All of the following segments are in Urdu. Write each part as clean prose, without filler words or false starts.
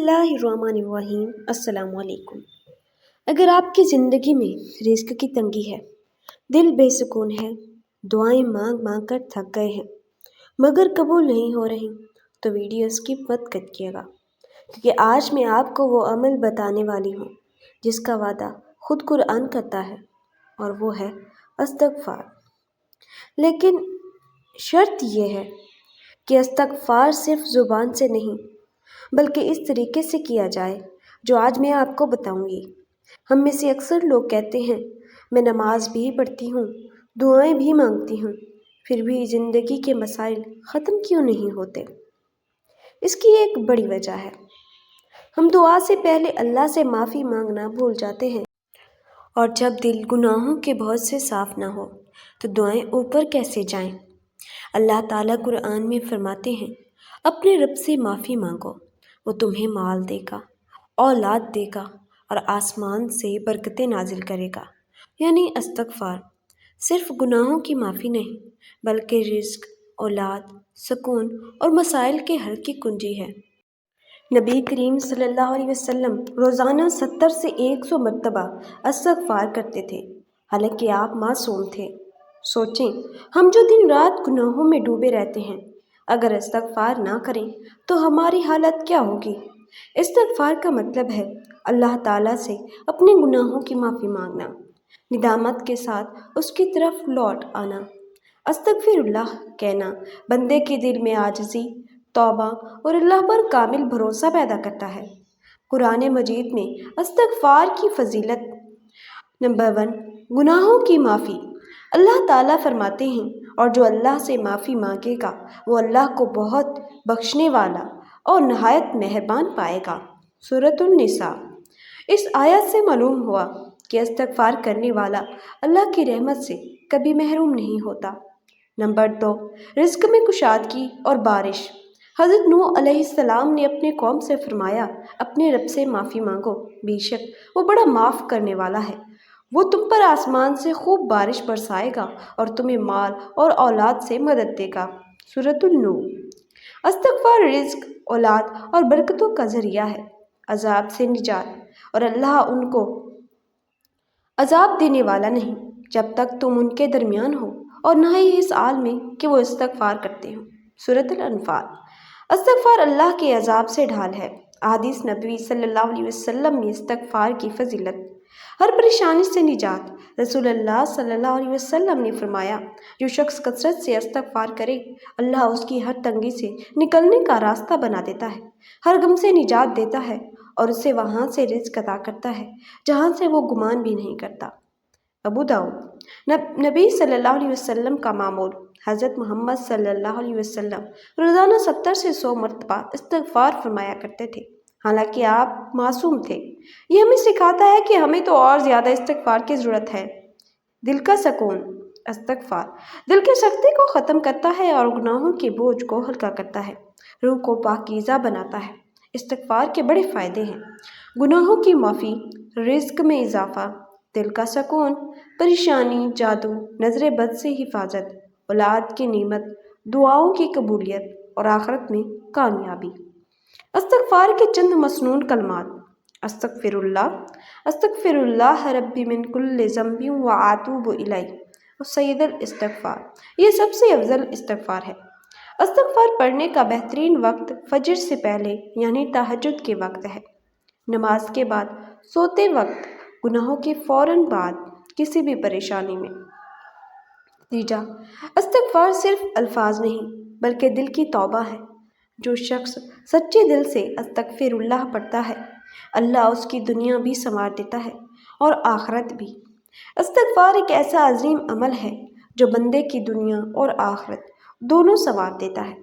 اللہ الرحمن الرحیم۔ السلام علیکم۔ اگر آپ کی زندگی میں رزق کی تنگی ہے، دل بے سکون ہے، دعائیں مانگ مانگ کر تھک گئے ہیں مگر قبول نہیں ہو رہی، تو ویڈیو اسکپ مت کریے گا، کیونکہ آج میں آپ کو وہ عمل بتانے والی ہوں جس کا وعدہ خود قرآن کرتا ہے، اور وہ ہے استغفار۔ لیکن شرط یہ ہے کہ استغفار صرف زبان سے نہیں بلکہ اس طریقے سے کیا جائے جو آج میں آپ کو بتاؤں گی۔ ہم میں سے اکثر لوگ کہتے ہیں میں نماز بھی پڑھتی ہوں، دعائیں بھی مانگتی ہوں، پھر بھی زندگی کے مسائل ختم کیوں نہیں ہوتے؟ اس کی ایک بڑی وجہ ہے، ہم دعا سے پہلے اللہ سے معافی مانگنا بھول جاتے ہیں، اور جب دل گناہوں کے بوجھ سے صاف نہ ہو تو دعائیں اوپر کیسے جائیں؟ اللہ تعالیٰ قرآن میں فرماتے ہیں اپنے رب سے معافی مانگو، وہ تمہیں مال دے گا، اولاد دے گا اور آسمان سے برکتیں نازل کرے گا۔ یعنی استغفار صرف گناہوں کی معافی نہیں بلکہ رزق، اولاد، سکون اور مسائل کے حل کی کنجی ہے۔ نبی کریم صلی اللہ علیہ وسلم روزانہ 70 سے 100 مرتبہ استغفار کرتے تھے، حالانکہ آپ معصوم تھے۔ سوچیں، ہم جو دن رات گناہوں میں ڈوبے رہتے ہیں، اگر استغفار نہ کریں تو ہماری حالت کیا ہوگی؟ استغفار کا مطلب ہے اللہ تعالیٰ سے اپنے گناہوں کی معافی مانگنا، ندامت کے ساتھ اس کی طرف لوٹ آنا۔ استغفر اللہ کہنا بندے کے دل میں عاجزی، توبہ اور اللہ پر کامل بھروسہ پیدا کرتا ہے۔ قرآن مجید میں استغفار کی فضیلت: نمبر 1، گناہوں کی معافی۔ اللہ تعالیٰ فرماتے ہیں اور جو اللہ سے معافی مانگے گا وہ اللہ کو بہت بخشنے والا اور نہایت مہربان پائے گا۔ سورۃ النساء۔ اس آیت سے معلوم ہوا کہ استغفار کرنے والا اللہ کی رحمت سے کبھی محروم نہیں ہوتا۔ نمبر 2، رزق میں کشادگی اور بارش۔ حضرت نوح علیہ السلام نے اپنے قوم سے فرمایا اپنے رب سے معافی مانگو، بے شک وہ بڑا معاف کرنے والا ہے، وہ تم پر آسمان سے خوب بارش برسائے گا اور تمہیں مال اور اولاد سے مدد دے گا۔ سورۃ النور۔ استغفار رزق، اولاد اور برکتوں کا ذریعہ ہے، عذاب سے نجات، اور اللہ ان کو عذاب دینے والا نہیں جب تک تم ان کے درمیان ہو، اور نہ ہی اس حال میں کہ وہ استغفار کرتے ہوں۔ سورۃ الانفال۔ استغفار اللہ کے عذاب سے ڈھال ہے۔ احادیث نبوی صلی اللہ علیہ وسلم میں استغفار کی فضیلت: ہر پریشانی سے نجات۔ رسول اللہ صلی اللہ علیہ وسلم نے فرمایا جو شخص کثرت سے استغفار کرے، اللہ اس کی ہر تنگی سے نکلنے کا راستہ بنا دیتا ہے، ہر غم سے نجات دیتا ہے اور اسے وہاں سے رزق عطا کرتا ہے جہاں سے وہ گمان بھی نہیں کرتا۔ ابو داؤد۔ نبی صلی اللہ علیہ وسلم کا معمول: حضرت محمد صلی اللہ علیہ وسلم روزانہ 70 سے 100 مرتبہ استغفار فرمایا کرتے تھے، حالانکہ آپ معصوم تھے۔ یہ ہمیں سکھاتا ہے کہ ہمیں تو اور زیادہ استغفار کی ضرورت ہے۔ دل کا سکون۔ استغفار دل کی سختی کو ختم کرتا ہے اور گناہوں کے بوجھ کو ہلکا کرتا ہے، روح کو پاکیزہ بناتا ہے۔ استغفار کے بڑے فائدے ہیں: گناہوں کی معافی، رزق میں اضافہ، دل کا سکون، پریشانی، جادو، نظر بد سے حفاظت، اولاد کی نعمت، دعاؤں کی قبولیت اور آخرت میں کامیابی۔ استغفار کے چند مسنون کلمات: استغفر اللہ ربی من کل ذنب واتوب الیہ سید الاستغفار۔ یہ سب سے افضل استغفار ہے۔ استغفار پڑھنے کا بہترین وقت فجر سے پہلے یعنی تہجد کے وقت ہے، نماز کے بعد، سوتے وقت، گناہوں کے فوراً بعد، کسی بھی پریشانی میں۔ نتیجہ: استغفار صرف الفاظ نہیں بلکہ دل کی توبہ ہے۔ جو شخص سچے دل سے استغفر اللہ پڑھتا ہے، اللہ اس کی دنیا بھی سنوار دیتا ہے اور آخرت بھی۔ استغفار ایک ایسا عظیم عمل ہے جو بندے کی دنیا اور آخرت دونوں سنوار دیتا ہے۔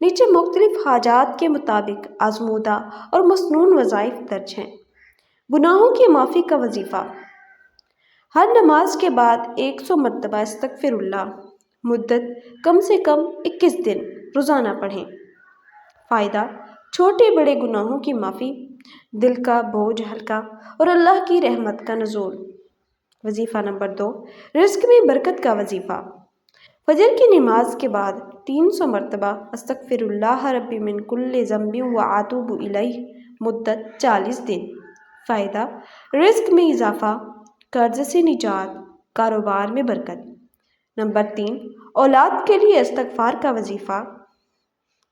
نیچے مختلف حاجات کے مطابق آزمودہ اور مسنون وظائف درج ہیں۔ گناہوں کی معافی کا وظیفہ: ہر نماز کے بعد 100 مرتبہ استغفر اللہ، مدت کم سے کم 21 دن، روزانہ پڑھیں۔ فائدہ: چھوٹے بڑے گناہوں کی معافی، دل کا بوجھ ہلکا اور اللہ کی رحمت کا نزول۔ وظیفہ نمبر 2، رزق میں برکت کا وظیفہ: فجر کی نماز کے بعد 300 مرتبہ استغفر اللہ ربی من کل ذنب واتوب الیہ مدت 40 دن۔ فائدہ: رزق میں اضافہ، قرض سے نجات، کاروبار میں برکت۔ نمبر 3، اولاد کے لیے استغفار کا وظیفہ۔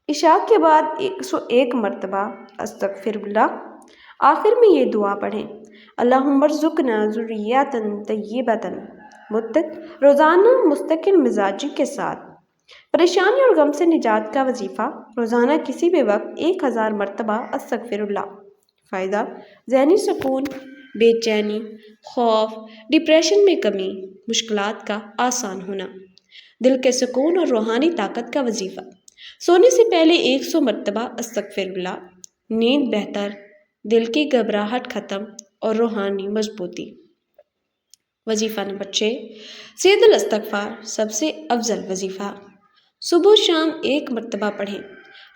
عشاء کے بعد 101 مرتبہ استغفر اللہ۔ آخر میں یہ دعا پڑھیں: اللہم ارزقنا ذریۃ طیبۃ۔ مدت: روزانہ مستقل مزاجی کے ساتھ۔ پریشانی اور غم سے نجات کا وظیفہ: روزانہ کسی بھی وقت 1000 مرتبہ استغفر اللہ۔ فائدہ: ذہنی سکون، بے چینی، خوف، ڈپریشن میں کمی، مشکلات کا آسان ہونا۔ دل کے سکون اور روحانی طاقت کا وظیفہ: سونے سے پہلے 100 مرتبہ استغفر اللہ۔ نیند بہتر، دل کی گھبراہٹ ختم اور روحانی مضبوطی۔ وظیفہ نمبر 6، سید الاستغفار، سب سے افضل وظیفہ۔ صبح و شام 1 مرتبہ پڑھیں: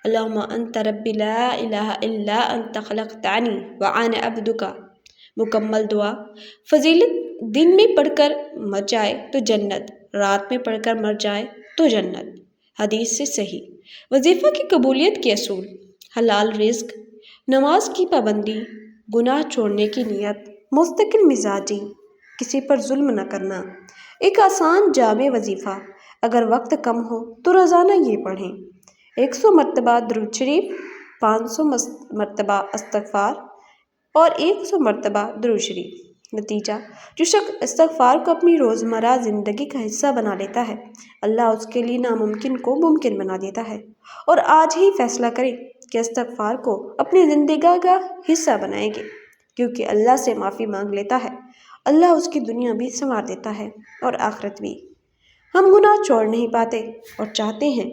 اللہم انت ربی لا الہ الا انت خلقتنی وانا عبدک۔ مکمل دعا۔ فضیلت: دن میں پڑھ کر مر جائے تو جنت، رات میں پڑھ کر مر جائے تو جنت۔ حدیث سے صحیح۔ وظیفہ کی قبولیت کے اصول: حلال رزق، نماز کی پابندی، گناہ چھوڑنے کی نیت، مستقل مزاجی، کسی پر ظلم نہ کرنا۔ ایک آسان جامع وظیفہ، اگر وقت کم ہو تو روزانہ یہ پڑھیں: 100 مرتبہ درود شریف، 500 مرتبہ استغفار اور 100 مرتبہ درود شریف۔ نتیجہ: جو شخص استغفار کو اپنی روزمرہ زندگی کا حصہ بنا لیتا ہے، اللہ اس کے لیے ناممکن کو ممکن بنا دیتا ہے۔ اور آج ہی فیصلہ کریں کہ استغفار کو اپنی زندگی کا حصہ بنائیں گے، کیونکہ اللہ سے معافی مانگ لیتا ہے، اللہ اس کی دنیا بھی سنوار دیتا ہے اور آخرت بھی۔ ہم گناہ چھوڑ نہیں پاتے اور چاہتے ہیں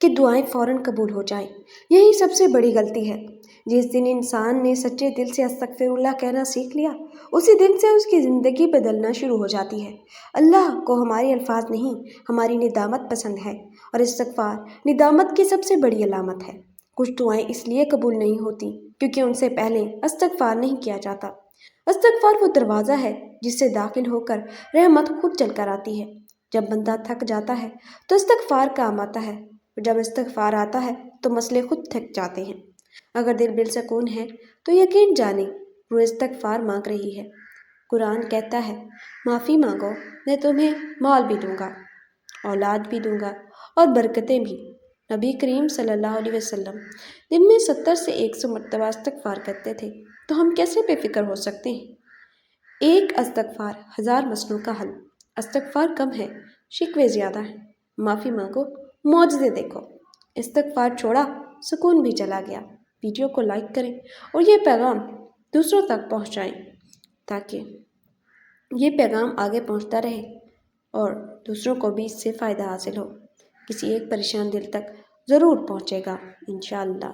کہ دعائیں فوراً قبول ہو جائیں۔ یہی سب سے بڑی غلطی ہے۔ جس دن انسان نے سچے دل سے استغفر اللہ کہنا سیکھ لیا، اسی دن سے اس کی زندگی بدلنا شروع ہو جاتی ہے۔ اللہ کو ہمارے الفاظ نہیں، ہماری ندامت پسند ہے، اور استغفار ندامت کی سب سے بڑی علامت ہے۔ کچھ دعائیں اس لیے قبول نہیں ہوتی کیونکہ ان سے پہلے استغفار نہیں کیا جاتا۔ استغفار وہ دروازہ ہے جس سے داخل ہو کر رحمت خود چل کر آتی ہے۔ جب بندہ تھک جاتا ہے تو استغفار کام آتا ہے، اور جب استغفار آتا ہے تو مسئلے خود تھک جاتے ہیں۔ اگر دل بالسکون ہے تو یقین جانیں وہ استغفار مانگ رہی ہے۔ قرآن کہتا ہے، معافی مانگو، میں تمہیں مال بھی دوں گا، اولاد بھی دوں گا اور برکتیں بھی۔ نبی کریم صلی اللہ علیہ وسلم دن میں 70 سے 100 مرتبہ استغفار کرتے تھے، تو ہم کیسے بے فکر ہو سکتے ہیں؟ ایک استغفار 1000 مسئلوں کا حل۔ استغفار کم ہے، شکوے زیادہ ہیں۔ معافی مانگو، معجزے دیکھو۔ استغفار چھوڑا، سکون بھی چلا گیا۔ ویڈیو کو لائک کریں اور یہ پیغام دوسروں تک پہنچائیں تاکہ یہ پیغام آگے پہنچتا رہے اور دوسروں کو بھی اس سے فائدہ حاصل ہو۔ کسی ایک پریشان دل تک ضرور پہنچے گا انشاءاللہ۔